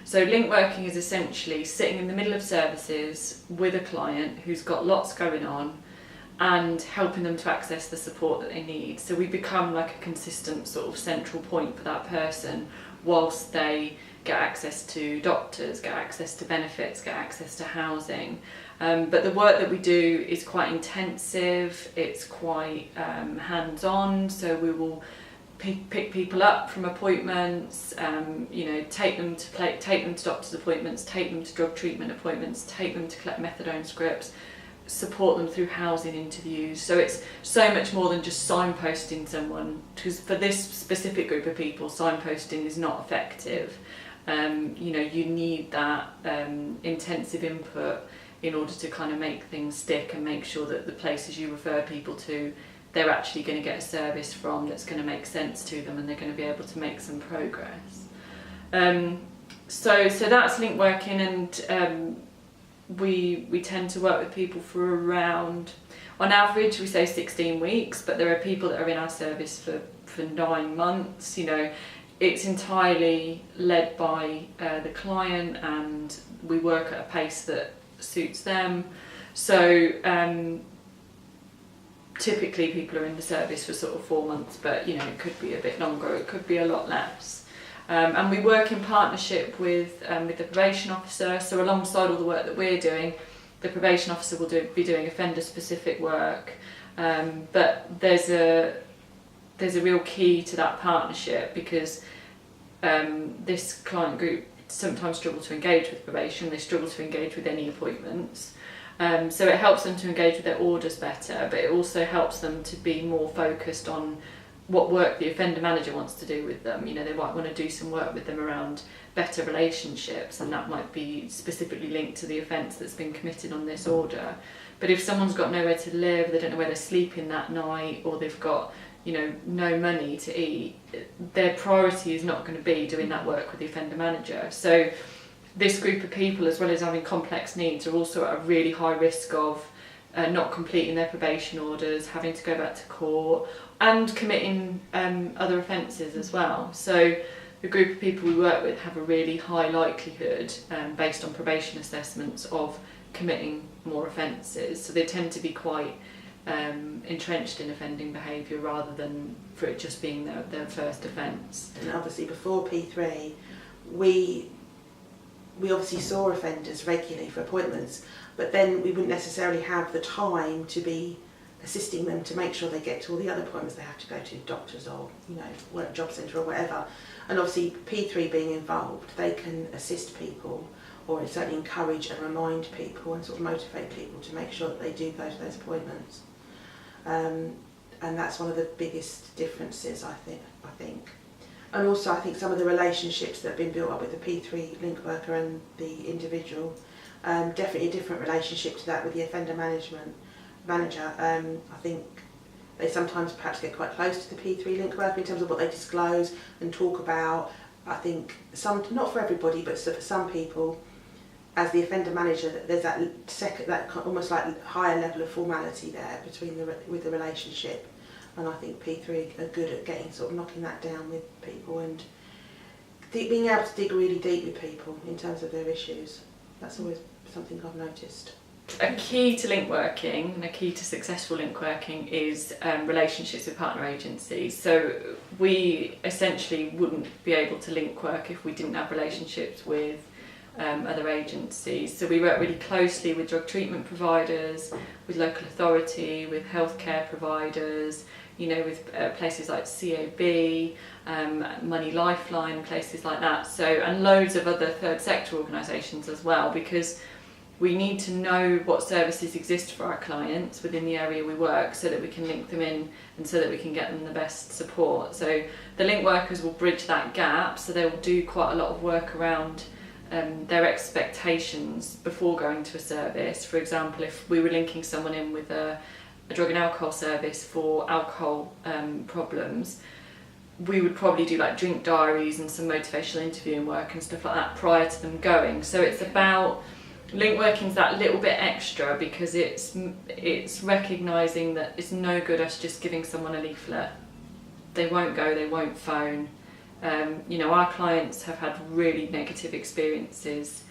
So link working is essentially sitting in the middle of services with a client who's got lots going on and helping them to access the support that they need. So we become like a consistent sort of central point for that person whilst they get access to doctors, get access to benefits, get access to housing. But the work that we do is quite intensive, it's quite hands-on, so we will pick people up from appointments, take them to doctor's appointments, take them to drug treatment appointments, take them to collect methadone scripts, support them through housing interviews. So it's so much more than just signposting someone, because for this specific group of people, signposting is not effective. You need that intensive input in order to kind of make things stick and make sure that the places you refer people to, they're actually going to get a service from that's going to make sense to them and they're going to be able to make some progress. So that's link working, and we tend to work with people for around, on average we say 16 weeks, but there are people that are in our service for 9 months. It's entirely led by the client, and we work at a pace that suits them. So typically people are in the service for sort of 4 months, but it could be a bit longer, it could be a lot less. And we work in partnership with the probation officer. So alongside all the work that we're doing, the probation officer will be doing offender specific work. But there's a real key to that partnership, because this client group sometimes struggle to engage with probation, they struggle to engage with any appointments. So it helps them to engage with their orders better, but it also helps them to be more focused on what work the offender manager wants to do with them. They might want to do some work with them around better relationships, and that might be specifically linked to the offence that's been committed on this order. But if someone's got nowhere to live, they don't know where they're sleeping that night, or they've got no money to eat, their priority is not going to be doing that work with the offender manager. So this group of people, as well as having complex needs, are also at a really high risk of not completing their probation orders, having to go back to court, and committing other offences as well. So the group of people we work with have a really high likelihood, based on probation assessments, of committing more offences. So they tend to be quite entrenched in offending behaviour, rather than for it just being their first offence. And obviously before P3, we obviously saw offenders regularly for appointments, but then we wouldn't necessarily have the time to be assisting them to make sure they get to all the other appointments they have to go to, doctors or work job centre or whatever. And obviously P3 being involved, they can assist people, or certainly encourage and remind people and sort of motivate people to make sure that they do go to those appointments. And that's one of the biggest differences, I think. And also I think some of the relationships that have been built up with the P3 link worker and the individual, definitely a different relationship to that with the offender manager. I think they sometimes perhaps get quite close to the P3 link worker in terms of what they disclose and talk about. I think not for everybody, but for some people, as the offender manager, there's that almost like higher level of formality there with the relationship. And I think P3 are good at knocking that down with people and being able to dig really deep with people in terms of their issues. That's always something I've noticed. A key to link working, and a key to successful link working, is relationships with partner agencies. So we essentially wouldn't be able to link work if we didn't have relationships with other agencies. So we work really closely with drug treatment providers, with local authority, with healthcare providers, with places like COB, Money Lifeline, places like that. So, and loads of other third sector organisations as well, because we need to know what services exist for our clients within the area we work, so that we can link them in and so that we can get them the best support. So the link workers will bridge that gap, so they will do quite a lot of work around their expectations before going to a service. For example, if we were linking someone in with a drug and alcohol service for alcohol problems, we would probably do like drink diaries and some motivational interviewing work and stuff like that prior to them going. So it's about link working's that little bit extra, because it's recognising that it's no good us just giving someone a leaflet. They won't go, they won't phone. You know, our clients have had really negative experiences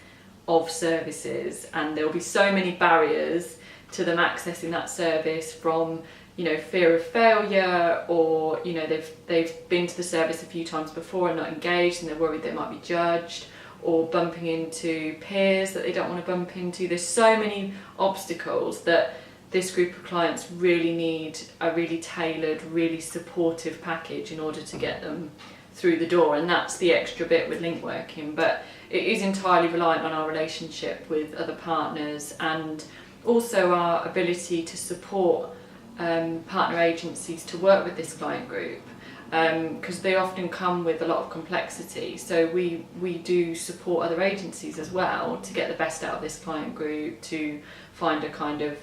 of services, and there will be so many barriers to them accessing that service, from, you know, fear of failure, or, you know, they've been to the service a few times before and not engaged and they're worried they might be judged, or bumping into peers that they don't want to bump into. There's so many obstacles that this group of clients really need a really tailored, really supportive package in order to get them through the door, and that's the extra bit with link working. But it is entirely reliant on our relationship with other partners, and also our ability to support partner agencies to work with this client group, because they often come with a lot of complexity. So we do support other agencies as well to get the best out of this client group, to find a kind of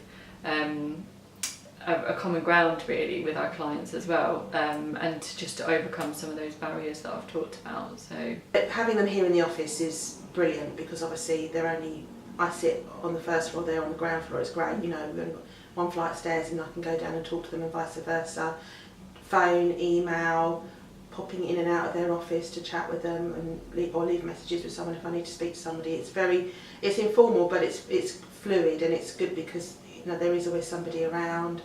a common ground really with our clients as well, and just to overcome some of those barriers that I've talked about. So having them here in the office is brilliant, because obviously I sit on the first floor, they're on the ground floor. It's great, you know, we've only got one flight of stairs and I can go down and talk to them, and vice versa. Phone, email, popping in and out of their office to chat with them, and or leave messages with someone if I need to speak to somebody. It's informal, but it's fluid, and it's good because, you know, there is always somebody around,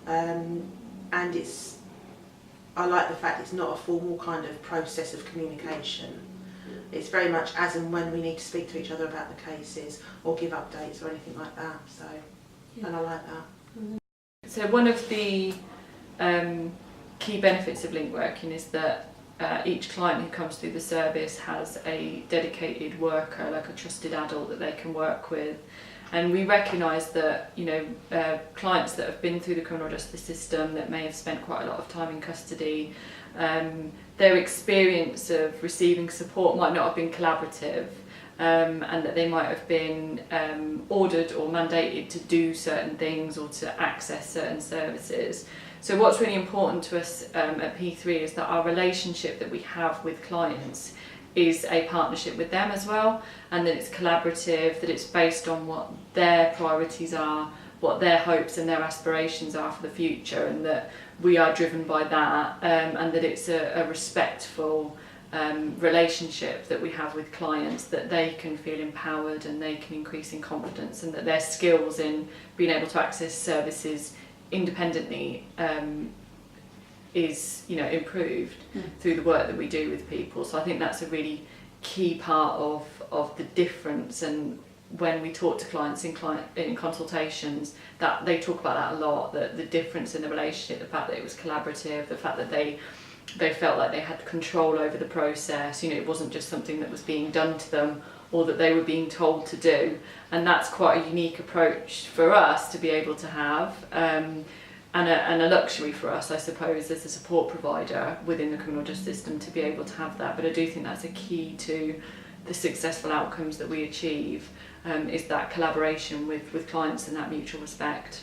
and I like the fact it's not a formal kind of process of communication. It's very much as and when we need to speak to each other about the cases or give updates or anything like that. So, and I like that. So one of the key benefits of link working is that each client who comes through the service has a dedicated worker, like a trusted adult that they can work with. And we recognise that, you know, clients that have been through the criminal justice system, that may have spent quite a lot of time in custody, their experience of receiving support might not have been collaborative, and that they might have been ordered or mandated to do certain things or to access certain services. So what's really important to us at P3 is that our relationship that we have with clients is a partnership with them as well, and that it's collaborative, that it's based on what their priorities are, what their hopes and their aspirations are for the future, and that we are driven by that, and that it's a respectful relationship that we have with clients, that they can feel empowered and they can increase in confidence, and that their skills in being able to access services independently is, you know, improved through the work that we do with people. So I think that's a really key part of the difference, and when we talk to clients in consultations, that they talk about that a lot, that the difference in the relationship, the fact that it was collaborative, the fact that they felt like they had control over the process. You know, it wasn't just something that was being done to them or that they were being told to do, and that's quite a unique approach for us to be able to have, and a luxury for us, I suppose, as a support provider within the criminal justice system, to be able to have that. But I do think that's a key to the successful outcomes that we achieve, is that collaboration with clients and that mutual respect.